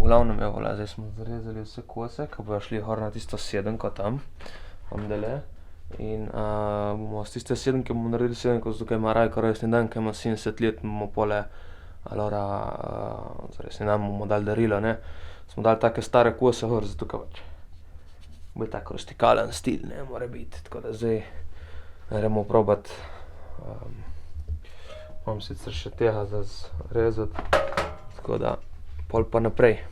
glavnem, evo, zdaj smo zarezali vse kose, ko bojo šli gor na tisto sedenko tam, omdele. In bomo z tiste sedenke bomo naredili sedenko, zato kaj ima Rajko rojstni dan, kaj ima 70 let, bomo pole, alora, za rojstni dan bomo dali darilo, ne. Smo dali take stare kose gor, zato kaj pač bo tak rustikalen stil, ne, mora biti. Tako da zdaj gremo probat, imam sicer še tega za zrezati, tako da pol pa naprej.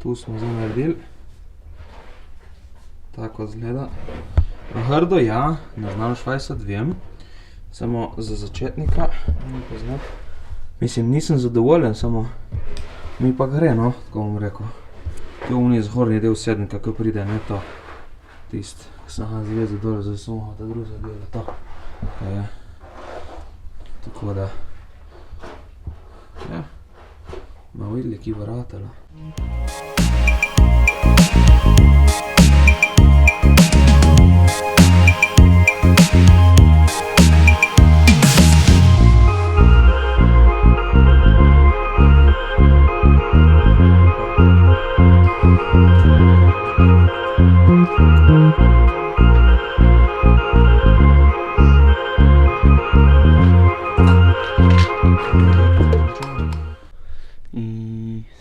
Tu smo zdaj naredili. Tako izgleda. Grdo, ja, ne znam švajsati, vem. Samo za začetnika, mislim, nisem zadovoljen, samo mi pa gre, no, tako bom rekel. Tu oni zgornji del sedenka, ko pride, ne to. Tist, ko sem ga zvezal dol, zdaj samo ta druga dela, to. Kaj je. Tako da, ja, bomo videli, ki bo ratalo.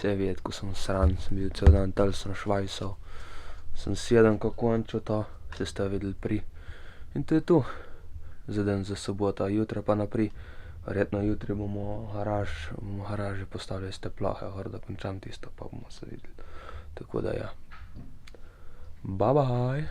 Vse videti, ko sem sran, sem bil cel dan tal, sem švajsal. Sem sedenko končal to, se ste videli pri. In to je to. Za dan za soboto, jutra pa naprej. Verjetno jutri bomo garaži postavili ste plohe, gor da končam tisto, pa bomo se videli. Tako da ja. Bye bye.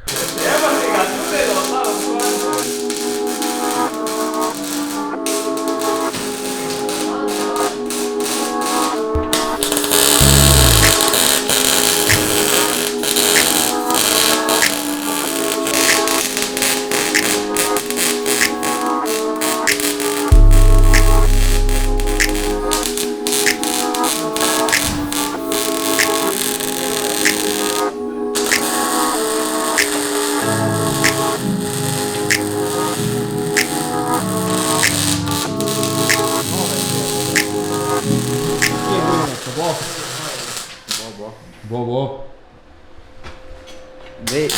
Bo. Dej.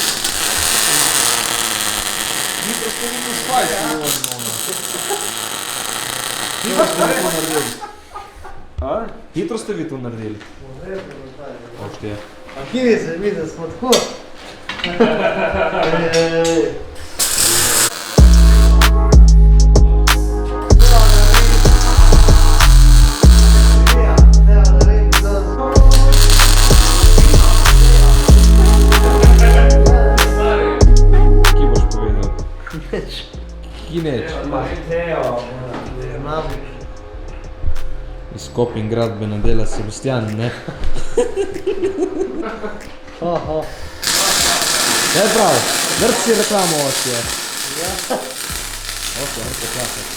Hitro ste vi tu spajte, Hitro ste vi tu naredili? Ošte. A kje se vidi, da smo tako? Kineč. Izkopim gradbena dela Sebastian, ne? Kaj prav? Vrti si reklamo očje. Ok, vrti plakati.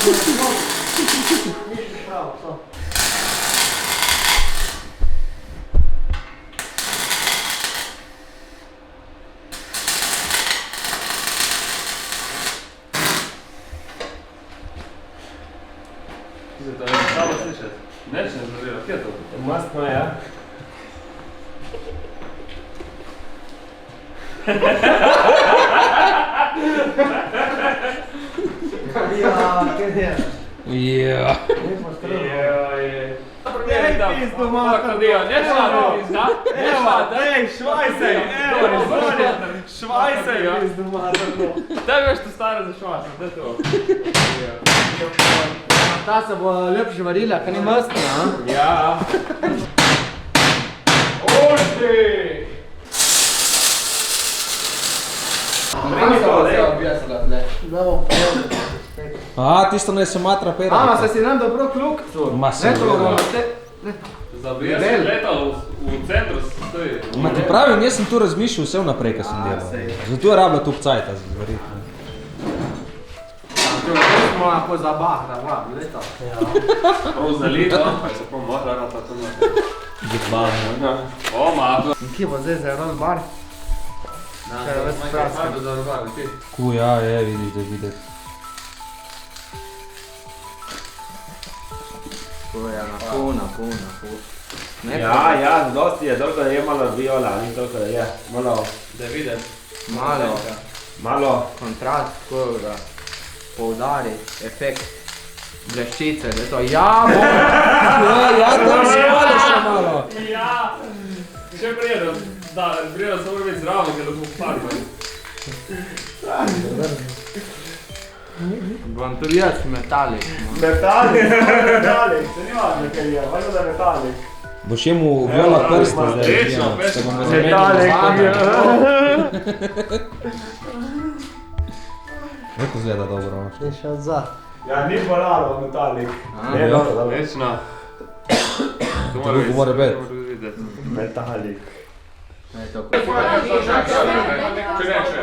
Porca! Pravo, to. To je slabo slišati. Neč ne zgledilo, kje je to? Mastno je, ja. Ja, kaj delaš? Ja. Lepo strano. Ej, pizdu, mater. Ej, švajsej, evo, švajsej, pizdu, mater. Tebi veš to staro za švasa, to je to. Ta se bo lepše varila, kaj ni mastna, a? Ja. Ošti! Bringi to, dej. Da bom povedal. A, tisto ne se matra pera. Ama, se si nam dobro kluk. Ma se Ne to, dobro. bomo te... Zabiješ si letal v centru stoji. Ma ti pravim, jaz sem tu razmišljal vse vnaprej, kaj sem delal. Zato je rabila tu cajta, verjetno. To smo lahko zabahra, vlad, leta. Prav zalito, pa se pa mohla rata to na. O, mato. In kje bo zdaj za Ron Bar? Kaj je ves praska? Ku, ja, je, vidiš, da je videti. To je na pol. Ja, dosti je, toliko je malo viola, ni toliko je, malo, Da vidim. malo. Kontrast, tako da poudari, efekt, bleščice, da je to ja, bo! Ja, tam spadaš še malo. Ja, še prijedem, da prijedem samo biti zraven, ker lahko farmaj. Bom tudi jaz metalik. Metalik, se ni važno kaj je, važno da je metalik. Boš jemu viola prsta zdaj. Rečno, ja, se bomo zamenjali Metalik, z vami. ja. Neko zgleda dobro. Še še za. Ja, ni bolalo metalik. Ne, Ja. dobro. Rečno. To Drugo mora biti. Metalik. Ne, to Če reče.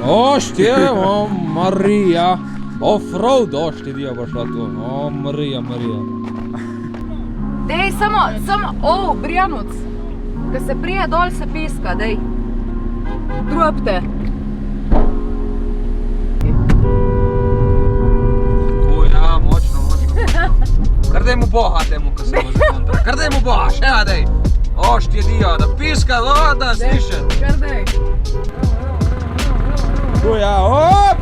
Oštje, o Marija. Offroad, oštje dio bo šla tu. O Marija. Dej, samo, Brijanuc, ko se prije dol se piska, dej. Drupte. O ja, močno. Kar daj mu Boha temu, ko se vozi kontra. Kar daj mu Boha, še ja dej. Oštje dio, da piska, da slišet. Kar dej. O ja, op!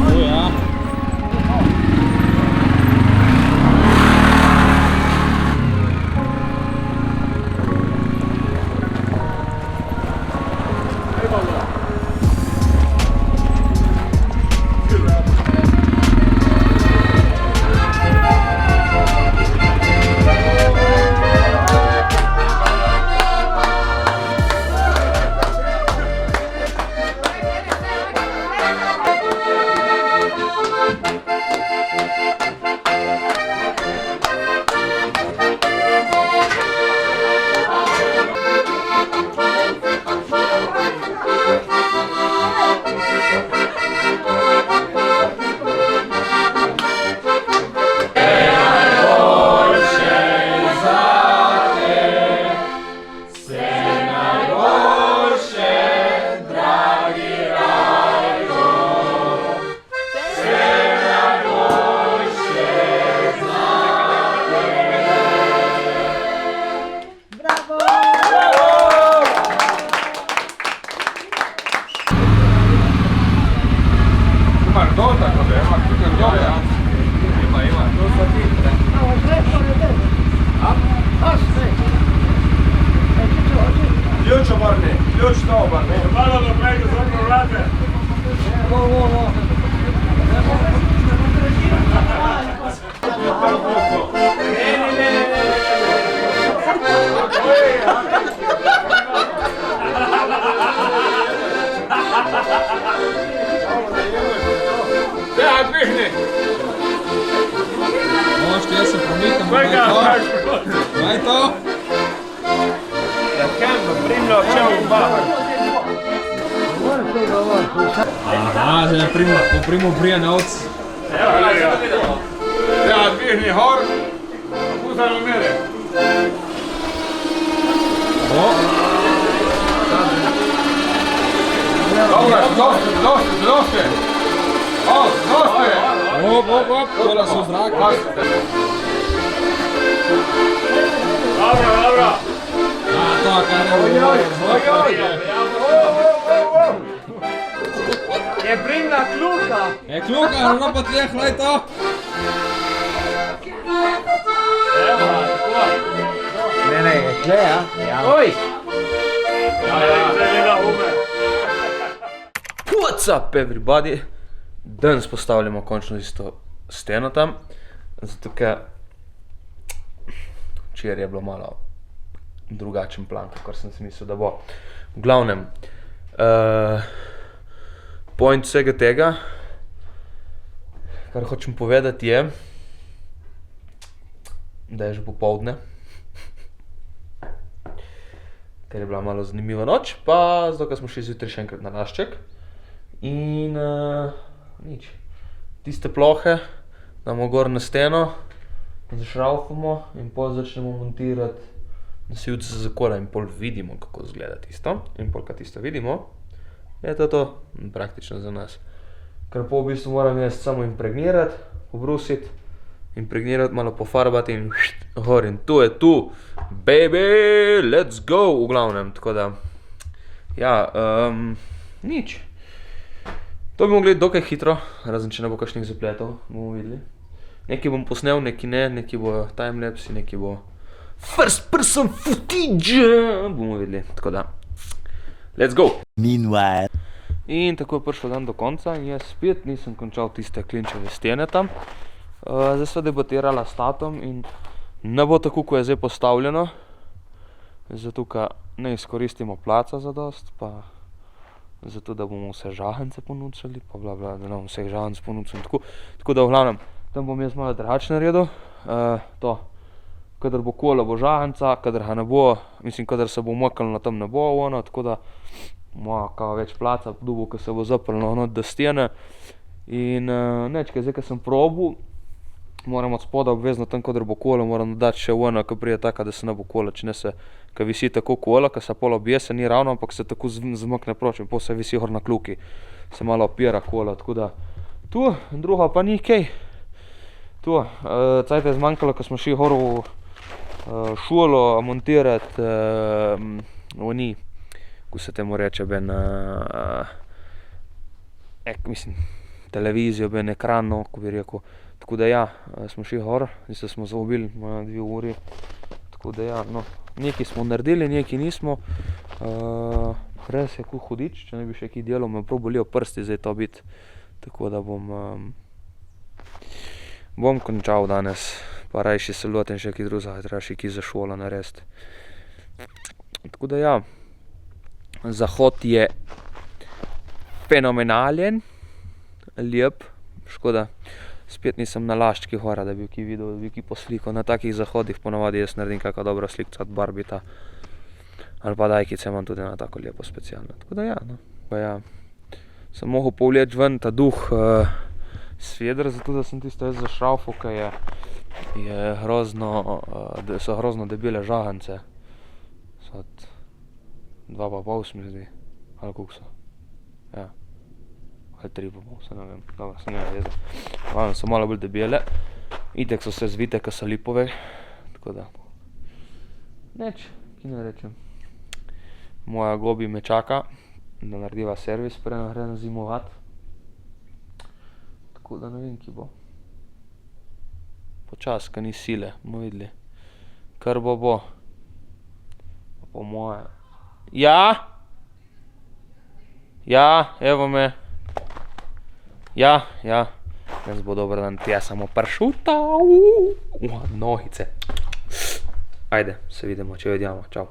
O ja. Ključ obrni, ključ to obrni. Malo naprej, da zvonko vrate. Ne. dvihni. Mošti, jaz se pomikam. Daj to. Da kemno, primljo, če v bahar. Aha, zdaj poprimo Brijanovc. Ja, dvihni hor, puzano mere. Dobro, dosti. Op, kola so v zraku. Dobro. To, kar je Je primna kluka. Kluka, ono pa tleh, hlaj to. Ne, je tle, ja? Oj! What's up everybody? Danes postavljamo končno isto steno tam, zato ker včeraj je bilo malo drugačen plan, kakor sem si mislil, da bo. V glavnem, point vsega tega, kar hočem povedati je, da je že popoldne, ker je bila malo zanimiva noč, pa zato, ker smo šli zjutraj še enkrat na lašček. In nič, tiste plohe damo gor na steno, zašraufamo in pol začnemo montirati nosilce za kola in pol vidimo, kako izgleda tisto. In pol, kad tisto vidimo, je to praktično za nas. Ker pol v bistvu moram jaz samo impregnirati, pobrusiti, impregnirati, malo pofarbati in gor in tu je tu, baby, let's go, v glavnem, tako da, ja, nič. To bi mogli dokaj hitro, razen če ne bo kakšnih zapletov, bomo videli. Nekaj bom posnel, nekaj ne, nekaj bo timelapse, nekaj bo first person footage, bomo videli, tako da, let's go! Meanwhile. In tako je prišel dan do konca in jaz spet nisem končal tiste klinčeve stene tam. Zdaj sva debatirala s tatom in ne bo tako, ko je zdaj postavljeno, zato ker ne izkoristimo placa zadost, pa zato, da bomo vse žahance ponudili, pa bla, da ne bom vseh žahanc ponudil in tako. Tako da v glavnem, tam bom jaz malo drugače naredil. To, kadar bo kola, bo žahanca, kadar ga ne bo, mislim, kadar se bo umaknilo, tam ne bo ono, tako da bomo kao več placa dobil, ko se bo zaprlo not do stene. In nečkaj, zdaj, ko sem probil, moram od spoda obvezno tam, kadar bo kola, moram dati še ono, ko prije taka, da se ne bo kola, če ne se, ko visi tako kola, ko se pol objese, ni ravno, ampak se tako zmakne proč in pol se visi hor na kluki, se malo opira kola, tako da tu, druga pa ni kaj. Tu, cajt je zmanjkalo, ko smo šli hor v šolo montirati, oni, ko se temu reče, ben, mislim, televizijo, ben ekran, no, ko bi rekel. Tako da ja, smo šli gor, zdaj smo zaobili 2 uri, tako da ja, no, nekaj smo naredili, nekaj nismo. Res je kuj hudič, če ne bi še kaj delal, me prav bolijo prsti zdaj to biti, tako da bom končal danes, pa rajši se lotim še kaj drugega, treba še kaj za šolo narediti. Tako da ja, zahod je fenomenalen, lep, škoda. Spet nisem na laščki hora, da bi kaj videl, da bi kaj poslikal. Na takih zahodih ponavadi jaz naredim kakva dobra slikca od Barbita. Ali pa Dajkice imam tudi na tako lepo specialno. Tako da ja, no. Pa ja, sem mogel povleči ven ta duh sveder, zato da sem tisto jaz zašraufal, ker je grozno, so grozno debele žahance. So od 2,5 se mi zdi, ali koliko so. Ja. 3,5, se ne vem, dobro, se ne vem, glavno so malo bolj debele, itek so se zvite, ko so lipove, tako da, neč, ki ne rečem. Moja gobi me čaka, da narediva servis, preden gre na zimovat, tako da ne vem, ki bo. Počas, ko ni sile, bomo videli, kar bo. Pa po moje. Ja, evo me. Ja, danes bo dober dan, ti jaz samo pršuta, nohice. Ajde, se vidimo, če vidimo, čau.